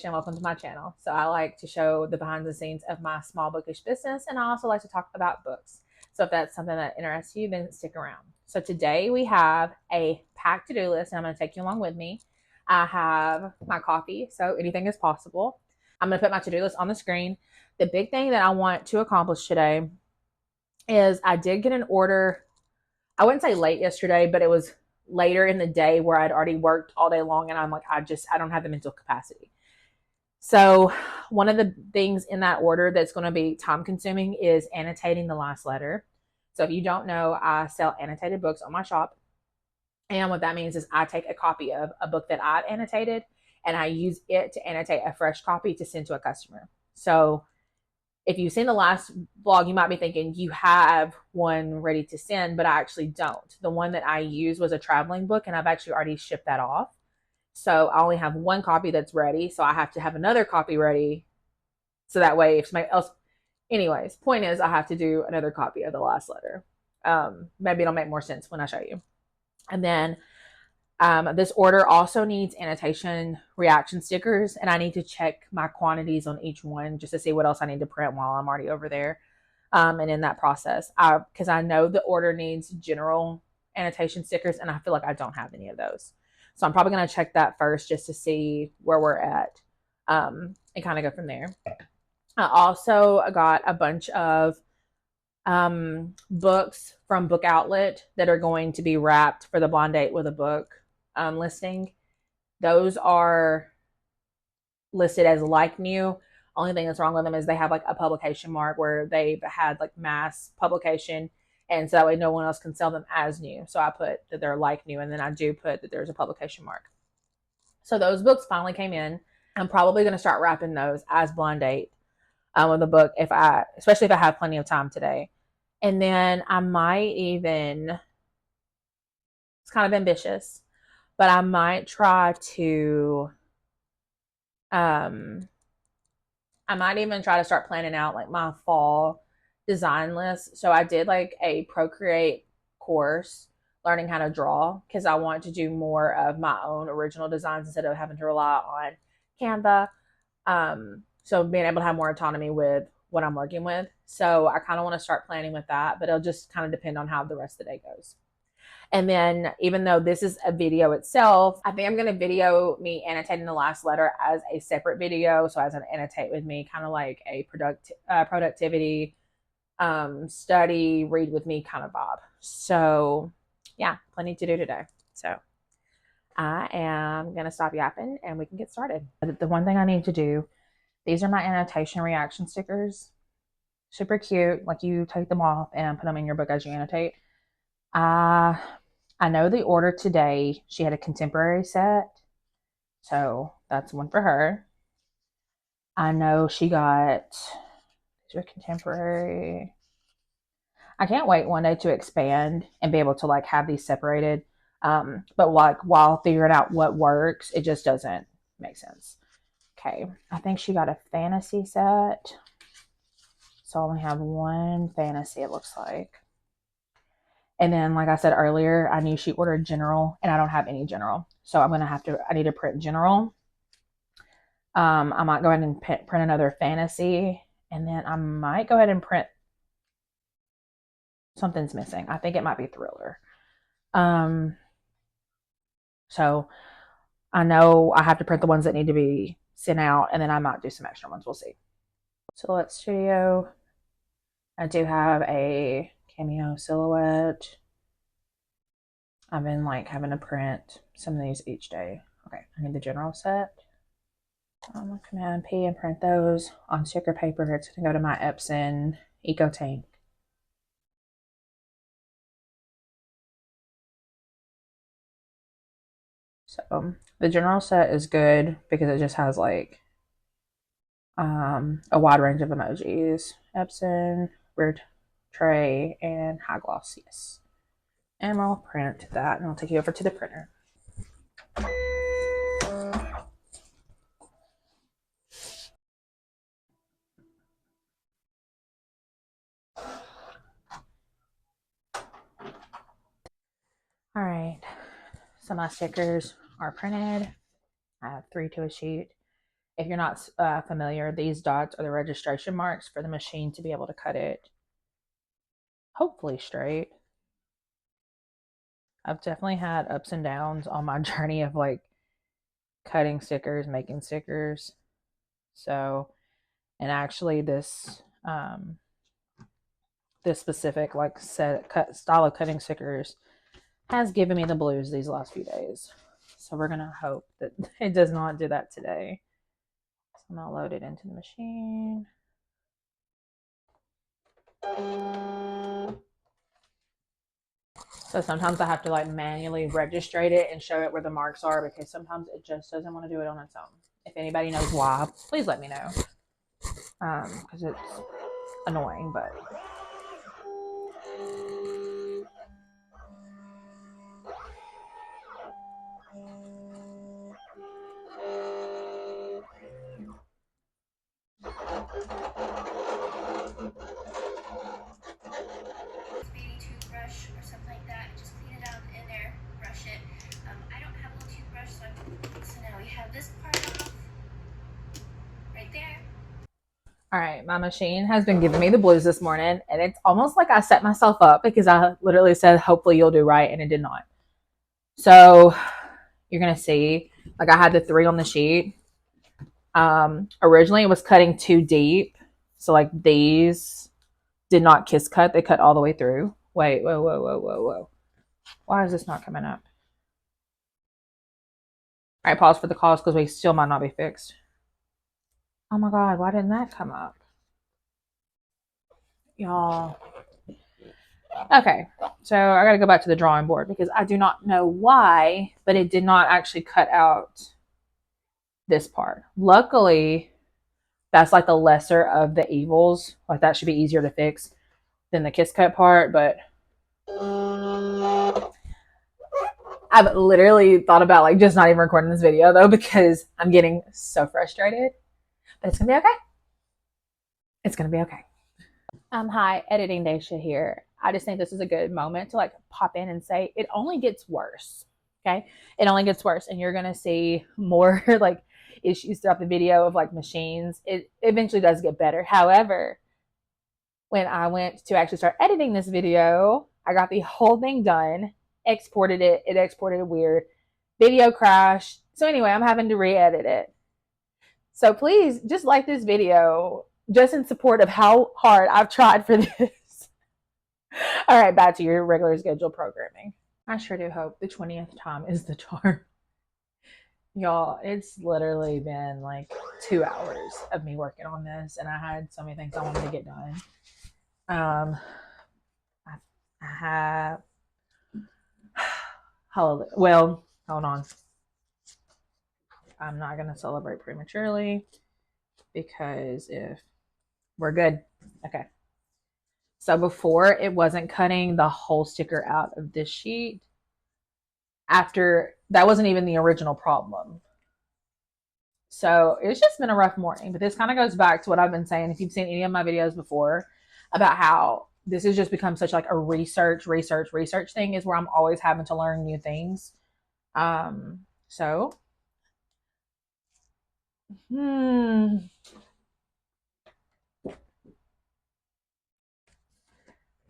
Desh and welcome to my channel. So I like to show the behind the scenes of my small bookish business, and I also like to talk about books. So if that's something that interests you, then stick around. So today we have a packed to-do list, and I'm going to take you along with me. I have my coffee, so anything is possible. I'm going to put my to-do list on the screen. The big thing that I want to accomplish today is I did get an order. I wouldn't say late yesterday, but it was later in the day where I'd already worked all day long, and I'm like, I don't have the mental capacity. So one of the things in that order that's going to be time consuming is annotating the last letter. So if you don't know, I sell annotated books on my shop. And what that means is I take a copy of a book that I've annotated and I use it to annotate a fresh copy to send to a customer. So if you've seen the last vlog, you might be thinking you have one ready to send, but I actually don't. The one that I used was a traveling book, and I've actually already shipped that off. So I only have one copy that's ready. So I have to have another copy ready. So that way, if somebody else, anyways, point is I have to do another copy of the last letter. Maybe it'll make more sense when I show you. And then this order also needs annotation reaction stickers, and I need to check my quantities on each one just to see what else I need to print while I'm already over there. And in that process, because I know the order needs general annotation stickers, and I feel like I don't have any of those. So I'm probably going to check that first just to see where we're at and kind of go from there. I also got a bunch of books from Book Outlet that are going to be wrapped for the blind date with a book listing. Those are listed as like new. Only thing that's wrong with them is they have like a publication mark where they've had like mass publication, and so that way no one else can sell them as new. So I put that they're like new, and then I do put that there's a publication mark. So those books finally came in. I'm probably going to start wrapping those as blind date with a book, especially if I have plenty of time today. And then I might even, it's kind of ambitious, but I might try to, I might even try to start planning out like my fall design list. So I did like a Procreate course learning how to draw because I want to do more of my own original designs instead of having to rely on Canva. So being able to have more autonomy with what I'm working with. So I kind of want to start planning with that, but it'll just kind of depend on how the rest of the day goes. And then even though this is a video itself, I think I'm going to video me annotating the last letter as a separate video. So as an annotate with me, kind of like a productivity, study, read with me kind of vibe. So yeah, plenty to do today. So I am going to stop yapping and we can get started. The one thing I need to do, these are my annotation reaction stickers. Super cute. Like you take them off and put them in your book as you annotate. I know the order today, she had a contemporary set. So that's one for her. I know she got, these are contemporary. I can't wait one day to expand and be able to like have these separated. But like while figuring out what works, it just doesn't make sense. Okay, I think she got a fantasy set. So I only have one fantasy, it looks like. And then, like I said earlier, I knew she ordered general, and I don't have any general. So I need to print general. I might go ahead and print another fantasy, and then I might go ahead and print, something's missing. I think it might be thriller. So I know I have to print the ones that need to be sent out, and then I might do some extra ones. We'll see. So let's Studio. I do have a cameo silhouette. I've been like having to print some of these each day. Okay, I need the general set. I'm gonna Command P and print those on sticker paper. It's gonna go to my Epson Eco Tank. So the general set is good because it just has like a wide range of emojis. Epson, weird tray, and high gloss. Yes. And I'll print that and I'll take you over to the printer. All right, so my stickers are printed. I have 3 to a sheet. If you're not familiar, these dots are the registration marks for the machine to be able to cut it hopefully straight. I've definitely had ups and downs on my journey of like cutting stickers, making stickers. So, and actually this specific like style of cutting stickers has given me the blues these last few days. So we're gonna hope that it does not do that today. So I'm gonna load it into the machine. So sometimes I have to like manually register it and show it where the marks are because sometimes it just doesn't want to do it on its own. If anybody knows why, please let me know. Because it's annoying, but toothbrush or something like that, just clean it out in there, brush it. I don't have a little toothbrush, so now we have this part off right there. All right, my machine has been giving me the blues this morning, and it's almost like I set myself up because I literally said, hopefully you'll do right, and it did not. So you're going to see, like I had the 3 on the sheet. Originally it was cutting too deep. So like these did not kiss cut. They cut all the way through. Wait, whoa. Why is this not coming up? All right, pause for the calls because we still might not be fixed. Oh my God, why didn't that come up? Y'all. Okay, so I got to go back to the drawing board because I do not know why, but it did not actually cut out this part. Luckily, that's like the lesser of the evils. Like that should be easier to fix than the kiss cut part, but I've literally thought about like just not even recording this video though because I'm getting so frustrated. But it's gonna be okay. It's gonna be okay. Hi, editing Deshed here. I just think this is a good moment to like pop in and say it only gets worse. Okay, it only gets worse, and you're gonna see more like issues throughout the video of like machines. It eventually does get better. However, when I went to actually start editing this video, I got the whole thing done, exported it. It exported weird, video crashed. So anyway, I'm having to re-edit it. So please just like this video just in support of how hard I've tried for this. All right, back to your regular schedule programming. I sure do hope the 20th time is the charm. Y'all, it's literally been like 2 hours of me working on this, and I had so many things I wanted to get done. I have, well, hold on. I'm not going to celebrate prematurely because if we're good. Okay. So before it wasn't cutting the whole sticker out of this sheet. After that wasn't even the original problem. So it's just been a rough morning, but this kind of goes back to what I've been saying. If you've seen any of my videos before about how this has just become such like a research thing is where I'm always having to learn new things. So,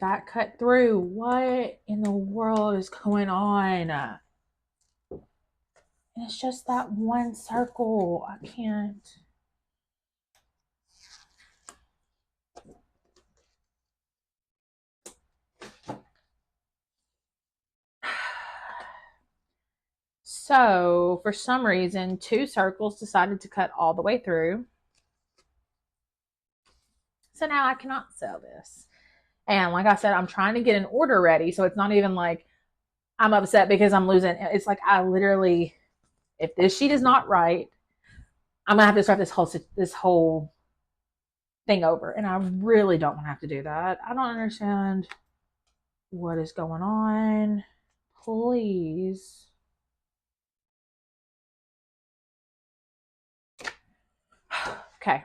that cut through. What in the world is going on? And it's just that one circle. I can't. So for some reason, 2 circles decided to cut all the way through. So now I cannot sell this. And like I said, I'm trying to get an order ready. So it's not even like I'm upset because I'm losing. It's like I literally, if this sheet is not right, I'm gonna have to start this whole thing over. And I really don't want to have to do that. I don't understand what is going on. Please. Okay.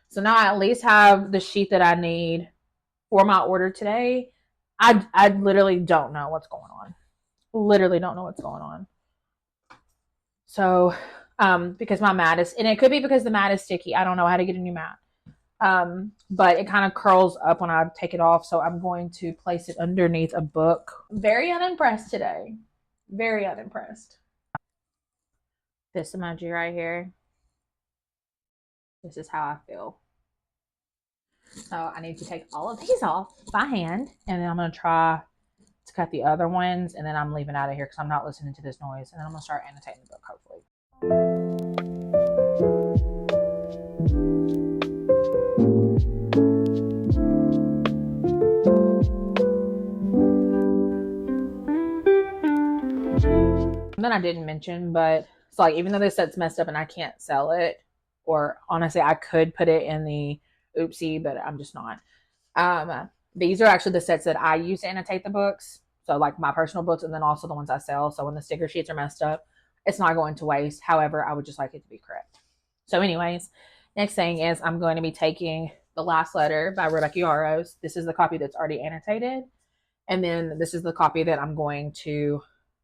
So now I at least have the sheet that I need for my order today. I literally don't know what's going on. Literally don't know what's going on. So because my mat is, and it could be because the mat is sticky. I don't know how to get a new mat. But it kind of curls up when I take it off. So I'm going to place it underneath a book. Very unimpressed today. Very unimpressed. This emoji right here. This is how I feel. So I need to take all of these off by hand, and then I'm going to try to cut the other ones, and then I'm leaving out of here because I'm not listening to this noise, and then I'm going to start annotating the book, hopefully. Then I didn't mention, but it's like, even though this set's messed up and I can't sell it, or honestly, I could put it in the oopsie, but I'm just not. These are actually the sets that I use to annotate the books. So like my personal books, and then also the ones I sell. So when the sticker sheets are messed up, it's not going to waste. However, I would just like it to be correct. So anyways, next thing is I'm going to be taking The Last Letter by Rebecca Yarros. This is the copy that's already annotated. And then this is the copy that I'm going to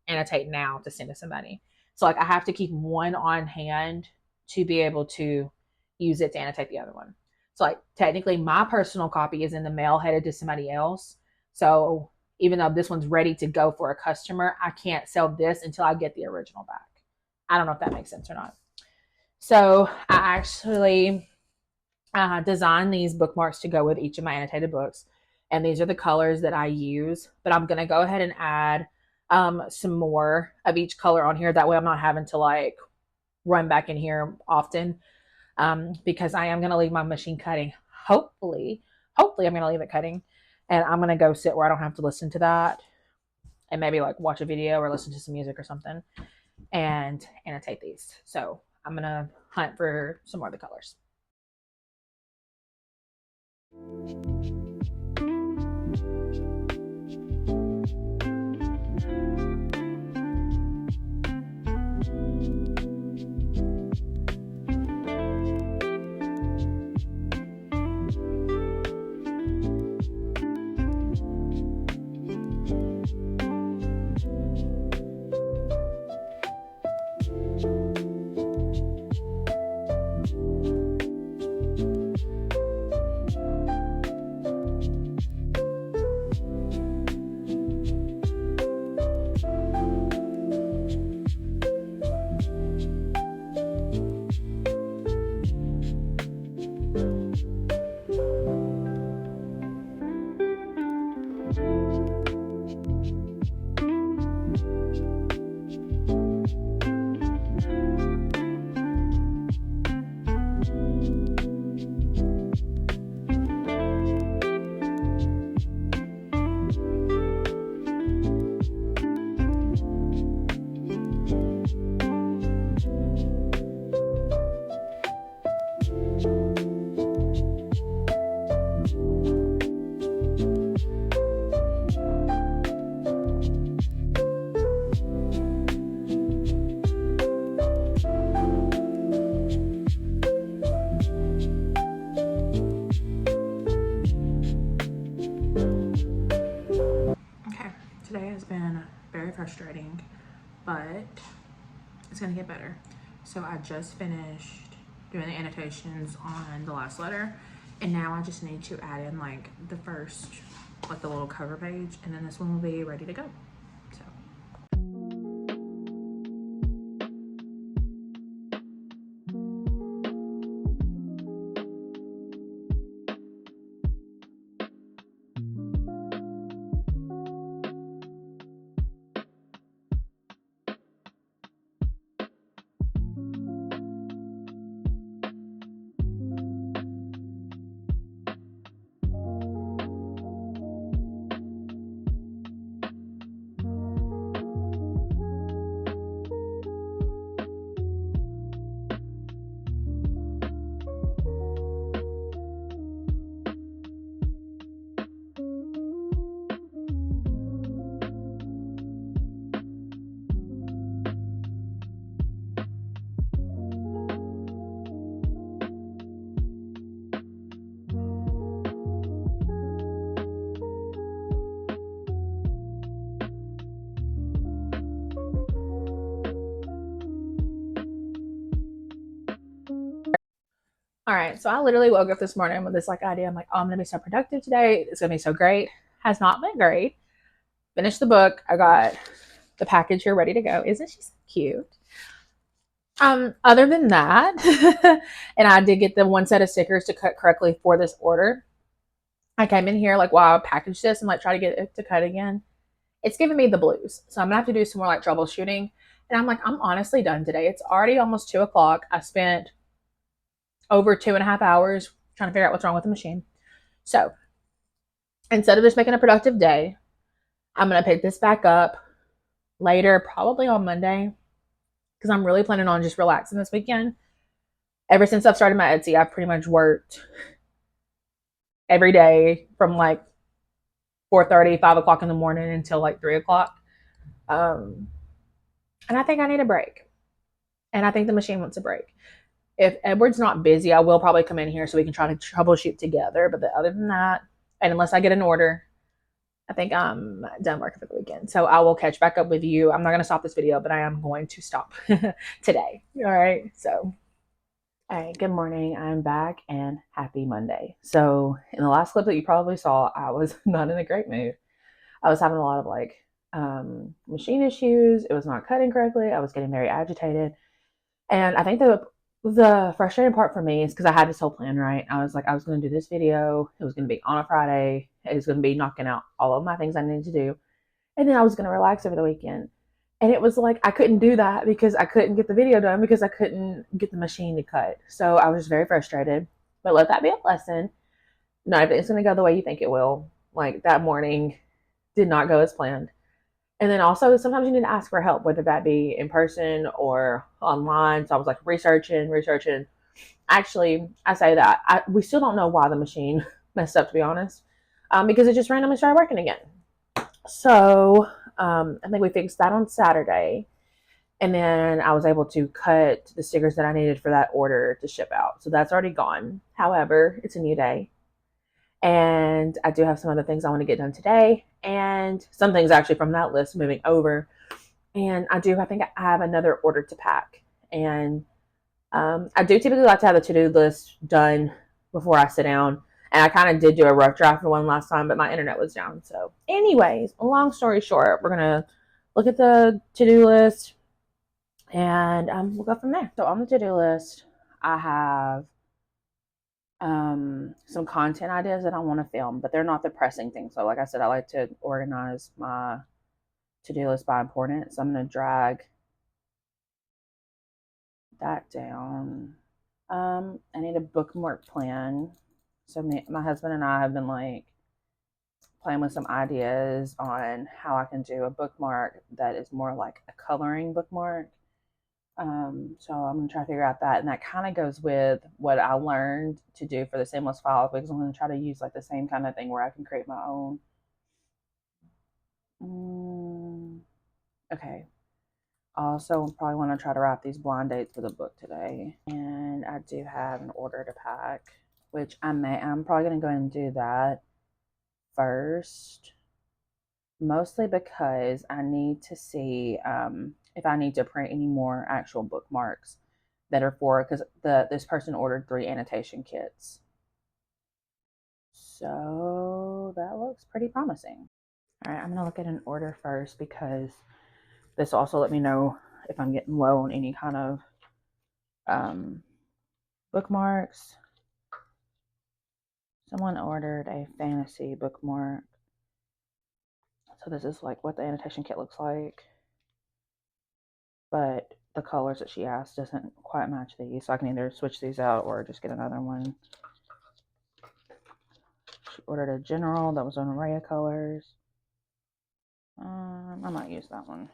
annotate now to send to somebody. So like I have to keep one on hand to be able to use it to annotate the other one. So like technically my personal copy is in the mail headed to somebody else. So even though this one's ready to go for a customer, I can't sell this until I get the original back. I don't know if that makes sense or not. So I actually designed these bookmarks to go with each of my annotated books. And these are the colors that I use. But I'm going to go ahead and add some more of each color on here. That way I'm not having to like run back in here often, because I am going to leave my machine cutting. Hopefully I'm going to leave it cutting, and I'm going to go sit where I don't have to listen to that, and maybe like watch a video or listen to some music or something and annotate these. So I'm going to hunt for some more of the colors. Today has been very frustrating, but it's gonna get better. So I just finished doing the annotations on The Last Letter, and now I just need to add in like the first, like the little cover page, and then this one will be ready to go. All right, so I literally woke up this morning with this like idea. I'm like, oh, I'm gonna be so productive today. It's gonna be so great. Has not been great. Finished the book. I got the package here ready to go. Isn't she so cute? Other than that, and I did get the one set of stickers to cut correctly for this order. I came in here like while I packaged this and like try to get it to cut again. It's giving me the blues. So I'm gonna have to do some more like troubleshooting. And I'm like, I'm honestly done today. It's already almost 2 o'clock. I spent over 2.5 hours trying to figure out what's wrong with the machine. So instead of just making a productive day, I'm gonna pick this back up later, probably on Monday, because I'm really planning on just relaxing this weekend. Ever since I've started my Etsy, I've pretty much worked every day from like 4:30, 5 o'clock in the morning until like 3 o'clock. Um, and I think I need a break. And I think the machine wants a break. If Edward's not busy, I will probably come in here so we can try to troubleshoot together. But other than that, and unless I get an order, I think I'm done working for the weekend. So I will catch back up with you. I'm not going to stop this video, but I am going to stop today. All right. So, all right, good morning. I'm back and happy Monday. So, in the last clip that you probably saw, I was not in a great mood. I was having a lot of machine issues. It was not cutting correctly. I was getting very agitated. And I think the frustrating part for me is because I had this whole plan, right? I was like, I was going to do this video. It was going to be on a Friday. It was going to be knocking out all of my things I needed to do. And then I was going to relax over the weekend. And it was like I couldn't do that because I couldn't get the video done because I couldn't get the machine to cut. So I was very frustrated. But let that be a lesson. Not everything's going to go the way you think it will. Like that morning did not go as planned. And then also sometimes you need to ask for help, whether that be in person or online. So I was like researching. Actually, I say that we still don't know why the machine messed up, to be honest, because it just randomly started working again. So I think we fixed that on Saturday. And then I was able to cut the stickers that I needed for that order to ship out. So that's already gone. However, it's a new day. And I do have some other things I want to get done today. And some things actually from that list moving over. And I think I have another order to pack. And I do typically like to have the to-do list done before I sit down. And I kind of did do a rough draft for one last time, but my internet was down. So, anyways, long story short, we're going to look at the to-do list and we'll go from there. So, on the to-do list, I have some content ideas that I want to film, but they're not the pressing things. So, like I said, I like to organize my to-do list by importance. So, I'm going to drag that down. I need a bookmark plan. So my husband and I have been like playing with some ideas on how I can do a bookmark that is more like a coloring bookmark. So I'm gonna try to figure out that, and that kind of goes with what I learned to do for the seamless file because I'm gonna try to use like the same kind of thing where I can create my own. Okay. Also, probably want to try to write these blind dates for the book today, and I do have an order to pack, which I'm probably gonna go ahead and do that first, mostly because I need to see if I need to print any more actual bookmarks that are for, because this person ordered 3 annotation kits. So that looks pretty promising. All right, I'm gonna look at an order first because this will also let me know if I'm getting low on any kind of bookmarks. Someone ordered a fantasy bookmark. So this is like what the annotation kit looks like. But the colors that she asked doesn't quite match these. So I can either switch these out or just get another one. She ordered a general that was an array of colors. I might use that one.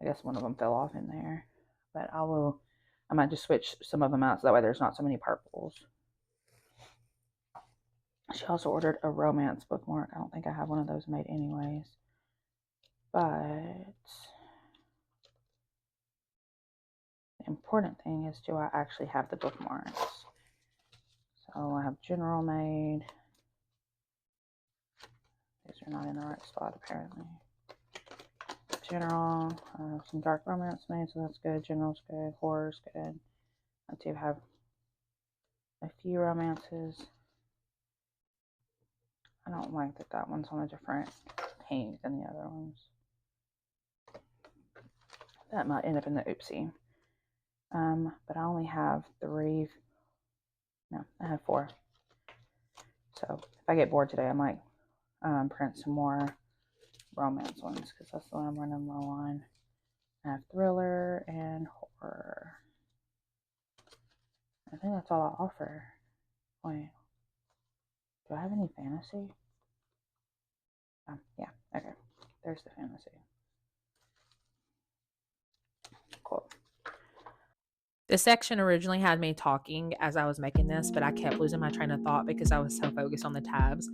I guess one of them fell off in there. But I might just switch some of them out so that way there's not so many purples. She also ordered a romance bookmark. I don't think I have one of those made anyways. But the important thing is, do I actually have the bookmarks? So I have general made. These are not in the right spot apparently. General, some dark romance made, so that's good. General's good. Horror's good. I do have a few romances. I don't like that that one's on a different pink than the other ones. That might end up in the oopsie. But I only have 3. No, I have 4. So if I get bored today, I might print some more romance ones because that's the one I'm running low on. I have thriller and horror. I think that's all I offer. Wait, do I have any fantasy? Yeah, okay. There's the fantasy. Cool. This section originally had me talking as I was making this, but I kept losing my train of thought because I was so focused on the tabs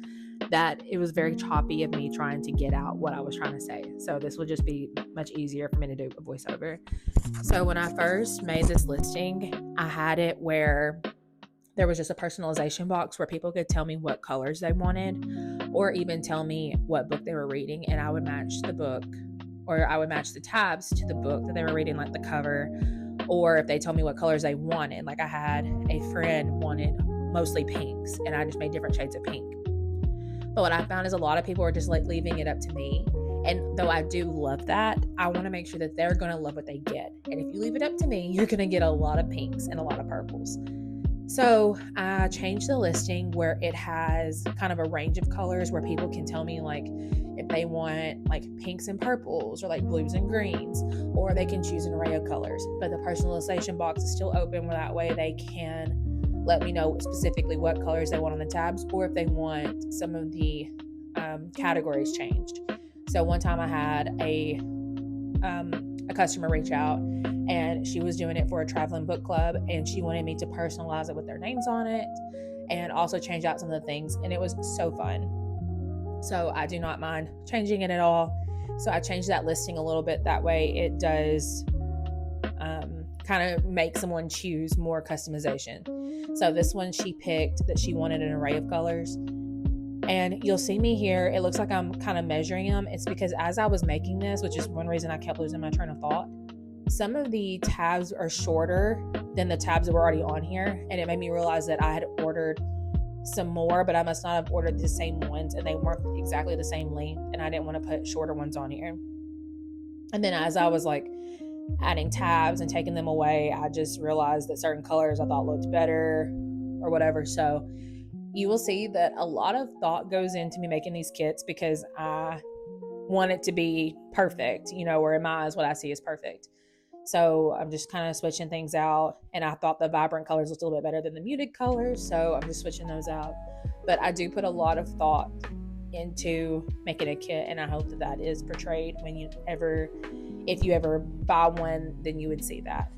that it was very choppy of me trying to get out what I was trying to say. So this would just be much easier for me to do a voiceover. So when I first made this listing, I had it where there was just a personalization box where people could tell me what colors they wanted or even tell me what book they were reading, and I would match the book, or I would match the tabs to the book that they were reading, like the cover, or if they told me what colors they wanted. Like I had a friend wanted mostly pinks, and I just made different shades of pink. But what I found is a lot of people are just like leaving it up to me. And though I do love that, I want to make sure that they're going to love what they get. And if you leave it up to me, you're going to get a lot of pinks and a lot of purples. So I changed the listing where it has kind of a range of colors where people can tell me like if they want like pinks and purples or like blues and greens, or they can choose an array of colors. But the personalization box is still open where that way they can let me know specifically what colors they want on the tabs, or if they want some of the categories changed. So one time I had a customer reach out, and she was doing it for a traveling book club, and she wanted me to personalize it with their names on it and also change out some of the things, and it was so fun. So I do not mind changing it at all. So I changed that listing a little bit. That way it does kind of make someone choose more customization. So this one, she picked that she wanted an array of colors. And you'll see me here. It looks like I'm kind of measuring them. It's because as I was making this, which is one reason I kept losing my train of thought, some of the tabs are shorter than the tabs that were already on here. And it made me realize that I had ordered some more, but I must not have ordered the same ones, and they weren't exactly the same length. And I didn't want to put shorter ones on here. And then as I was like adding tabs and taking them away, I just realized that certain colors I thought looked better or whatever. So you will see that a lot of thought goes into me making these kits because I want it to be perfect, or in my eyes, what I see is perfect. So I'm just kind of switching things out, and I thought the vibrant colors looked a little bit better than the muted colors, so I'm just switching those out. But I do put a lot of thought into making a kit, and I hope that that is portrayed if you ever buy one, then you would see that.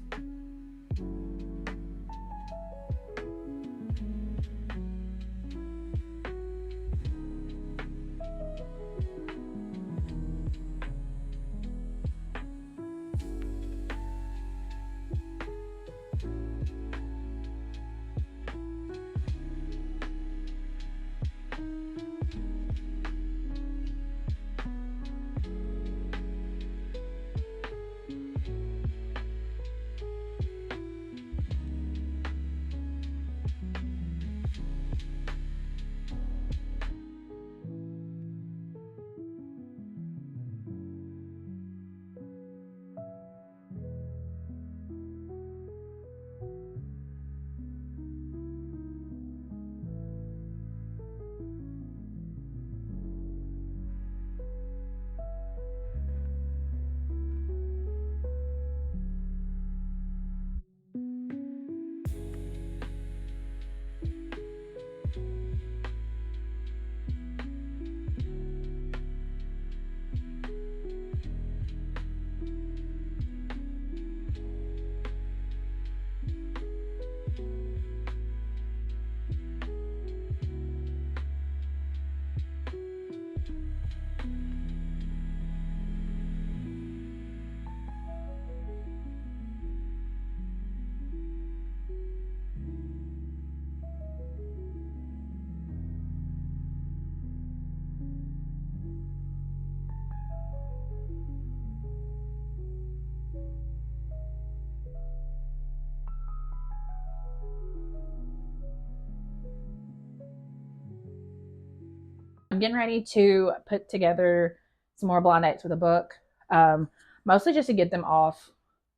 I'm getting ready to put together some more blind dates with a book, mostly just to get them off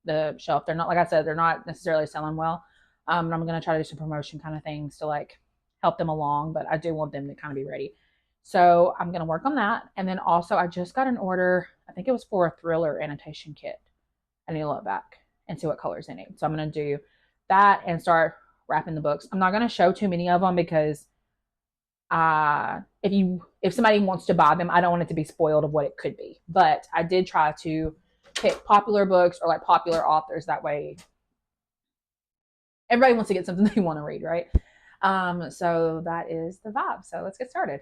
the shelf. They're not, like I said, they're not necessarily selling well. And I'm going to try to do some promotion kind of things to like help them along, but I do want them to kind of be ready. So I'm going to work on that. And then also, I just got an order, I think it was for a thriller annotation kit. I need to look back and see what colors they need. So I'm going to do that and start wrapping the books. I'm not going to show too many of them because if somebody wants to buy them, I don't want it to be spoiled of what it could be. But I did try to pick popular books or like popular authors. That way, everybody wants to get something they want to read, right? So that is the vibe. So let's get started.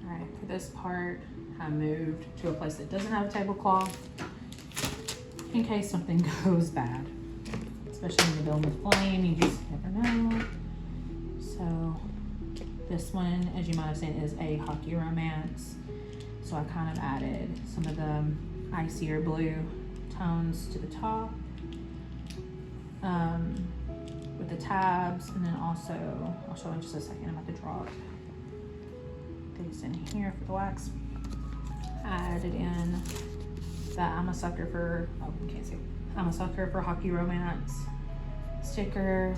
All right, for this part, I moved to a place that doesn't have a tablecloth in case something goes bad, especially when you're dealing with flame. You just never know. So this one, as you might have seen, is a hockey romance. So I kind of added some of the icier blue tones to the top with the tabs, and then also, I'll show in just a second, I'm about to drop these in here for the wax. I added in that I'm a sucker for, oh, you can't see, I'm a sucker for hockey romance sticker.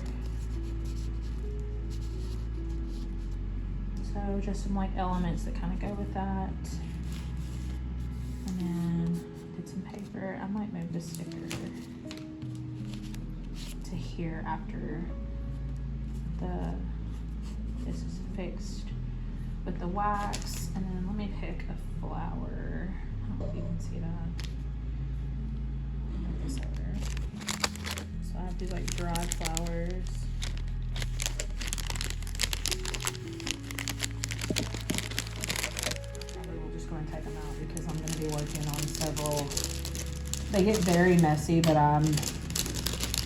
So just some like elements that kind of go with that. And then did some paper. I might move the sticker to here after this is fixed with the wax. And then let me pick a flower. I don't know if you can see that. Move this over. So I have these like dried flowers. And take them out because I'm going to be working on several. They get very messy, but I'm going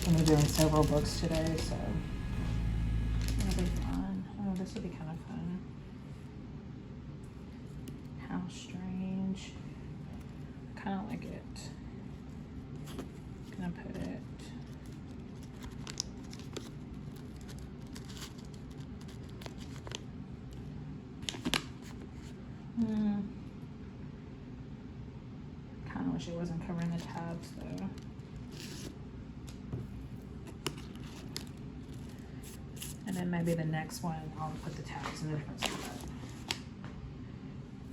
to be doing several books today, so it'll be fun. Oh, this will be kind of fun. How strange. I kind of like it. I'm going to put it. I wish it wasn't covering the tabs though. And then maybe the next one I'll put the tabs in a different spot.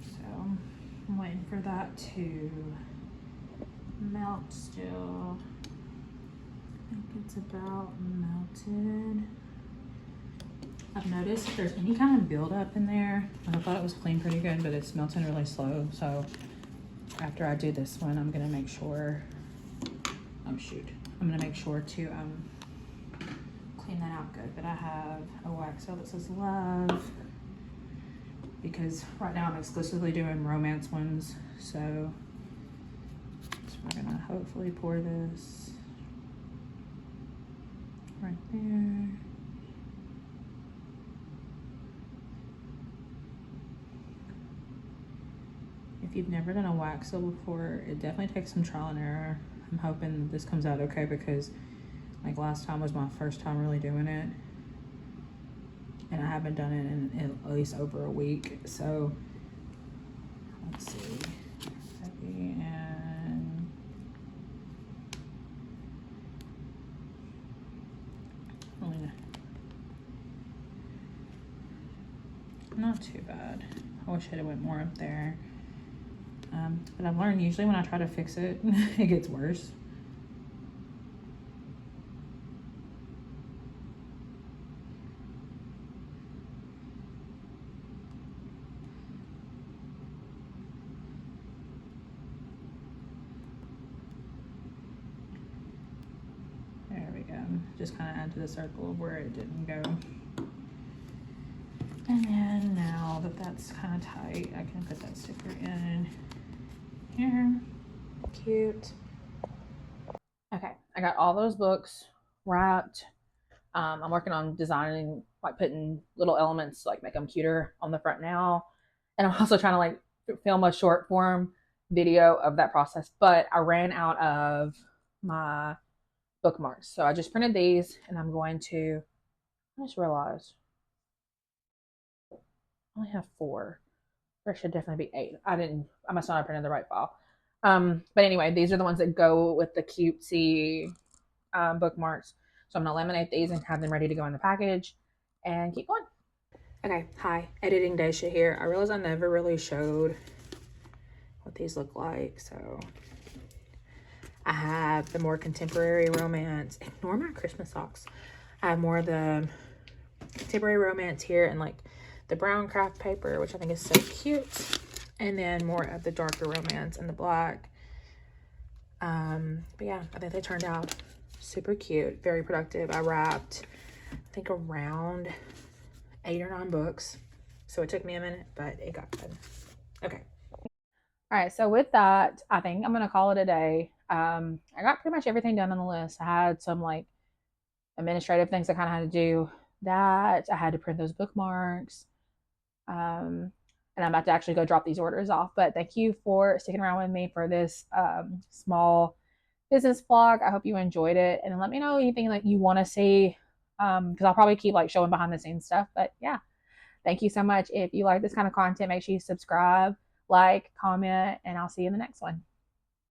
So I'm waiting for that to melt still. I think it's about melted. I've noticed if there's any kind of buildup in there, I thought it was clean pretty good, but it's melting really slow. So after I do this one, I'm gonna make sure, I'm gonna make sure to clean that out good. But I have a wax that says love because right now I'm exclusively doing romance ones. So we're gonna hopefully pour this right there. If you've never done a wax seal before, it definitely takes some trial and error. I'm hoping this comes out okay because like last time was my first time really doing it. And I haven't done it in at least over a week. So let's see. Heavy and not too bad. I wish it went more up there. But I've learned usually when I try to fix it, it gets worse. There we go. Just kind of add to the circle of where it didn't go. And then now that that's kind of tight, I can put that sticker in here. Cute. Okay, I got all those books wrapped. I'm working on designing, like putting little elements, like make them cuter on the front now. And I'm also trying to like film a short form video of that process. But I ran out of my bookmarks. So I just printed these and I'm going to, I just realized I only have 4. There should definitely be 8. I must not have printed the right file. But anyway, these are the ones that go with the cutesy bookmarks. So I'm going to laminate these and have them ready to go in the package and keep going. Okay, hi, editing Deshed here. I realized I never really showed what these look like. So I have the more contemporary romance. Ignore my Christmas socks. I have more of the contemporary romance here and like the brown craft paper, which I think is so cute. And then more of the darker romance and the black. But yeah, I think they turned out super cute, very productive. I wrapped, I think, around 8 or 9 books. So it took me a minute, but it got done. Okay. All right, so with that, I think I'm going to call it a day. I got pretty much everything done on the list. I had some like administrative things I kind of had to do that. I had to print those bookmarks. And I'm about to actually go drop these orders off. But thank you for sticking around with me for this small business vlog. I hope you enjoyed it. And let me know anything that you want to see, because I'll probably keep like showing behind the scenes stuff. But yeah, thank you so much. If you like this kind of content, make sure you subscribe, like, comment, and I'll see you in the next one.